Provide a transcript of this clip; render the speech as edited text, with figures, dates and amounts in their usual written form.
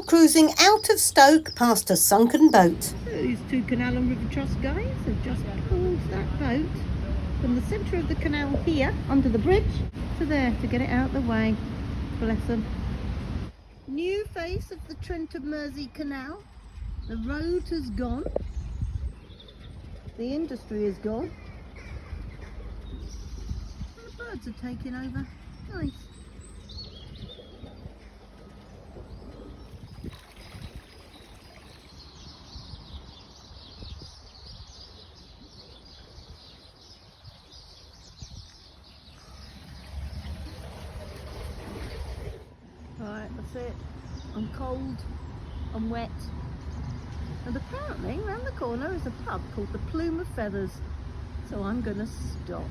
cruising out of Stoke past a sunken boat. So these two Canal and River Trust guys have just pulled that boat from the centre of the canal here, under the bridge, to there to get it out of the way. Bless them. New face of the Trent of Mersey Canal. The road has gone. The industry is gone. And the birds are taking over. Nice. Right, that's it. I'm cold, I'm wet, and apparently round the corner is a pub called the Plume of Feathers, so I'm gonna stop.